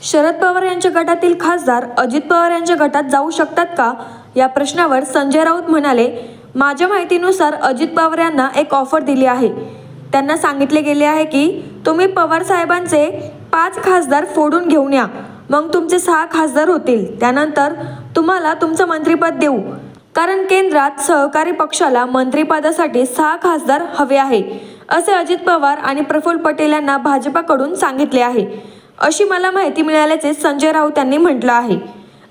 शरद पवार यांच्या गटातील खासदार अजित पवार यांच्या गटात जाऊ शकतात का या प्रश्नावर संजय राऊत म्हणाले, माझ्या माहितीनुसार अजित पवार यांना एक ऑफर दिली आहे। त्यांना सांगितले गेले आहे की तुम्ही पवार साहेबांचे 5 खासदार फोडून घेऊन या, मग तुमचे 6 खासदार होतील। त्यानंतर तुम्हाला तुमचं मंत्रिपद देऊ, कारण केंद्रात सहकारी पक्षाला मंत्रिपदासाठी 6 खासदार हवे आहे, असे अजित पवार आणि प्रफुल्ल पटेल यांना भाजपाकडून सांगितले आहे, अशी मला माहिती मिळाल्याचे संजय राऊत यांनी म्हटलं आहे।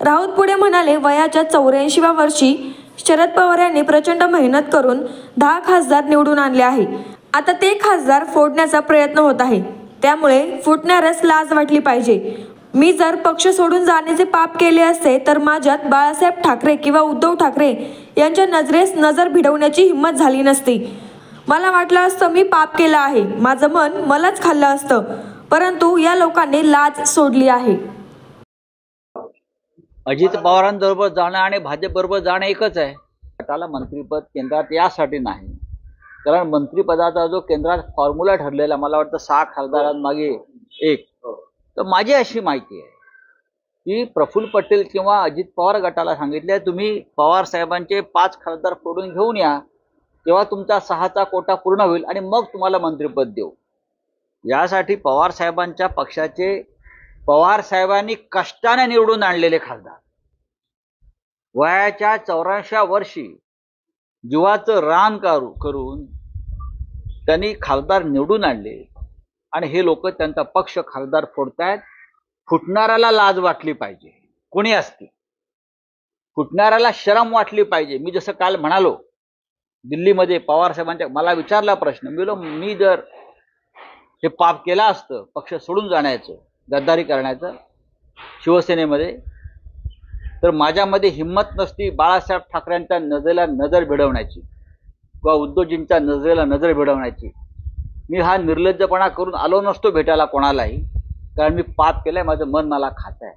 राऊत पुढे म्हणाले, वयाच्या 84व्या वर्षी शरद पवार यांनी प्रचंड मेहनत करून 10 खासदार निवडून आणले आहे। आता ते खासदार फोडण्याचा प्रयत्न होत आहे, त्यामुळे फुटणाऱ्यास लाज वाटली पाहिजे। मी जर पक्ष सोडून जाण्याचे पाप केले असते तर माझ्यात बाळासाहेब ठाकरे किंवा उद्धव ठाकरे यांच्या नजरेस नजर भिडवण्याची हिंमत झाली नसती। मला वाटलं असतं मी पाप केलं आहे, माझं मन मलाच खाल्लं असतं, परंतु या लोकांनी लाज सोडली आहे। अजित पवारांबरोबर जाणं आणि भाजपबरोबर जाणं एकच आहे। गटाला मंत्रिपद केंद्रात यासाठी नाही, कारण मंत्रिपदाचा जो केंद्रात फॉर्म्युला ठरलेला, मला वाटतं 6 खासदारांमागे 1, तर माझी अशी माहिती आहे की प्रफुल्ल पटेल किंवा अजित पवार गटाला सांगितले, तुम्ही पवार साहेबांचे 5 खासदार फोडून घेऊन या, तेव्हा तुमचा 6चा कोटा पूर्ण होईल आणि मग तुम्हाला मंत्रिपद देऊ। यासाठी पवार साहेबांच्या पक्षाचे, पवार साहेबांनी कष्टाने निवडून आणलेले खासदार, वयाच्या 84व्या वर्षी जीवाचं रान करून त्यांनी खासदार निवडून आणले आणि हे लोक त्यांचा पक्ष खासदार फोडतायत। फुटणाऱ्याला लाज वाटली पाहिजे, कोणी असते, फुटणाऱ्याला शरम वाटली पाहिजे। मी जसं काल म्हणालो, दिल्लीमध्ये पवार साहेबांच्या मला विचारला प्रश्न, मी जर हे पाप केलं असतं, पक्ष सोडून जाण्याचं, गद्दारी करण्याचं शिवसेनेमध्ये, तर माझ्यामध्ये हिंमत नसती बाळासाहेब ठाकरेंच्या नजरेला नजर भिडवण्याची किंवा उद्धवजींच्या नजरेला नजर भिडवण्याची। मी हा निर्लज्जपणा करून आलो नसतो भेटायला कोणालाही, कारण मी पाप केलंय, माझं मन मला खात आहे।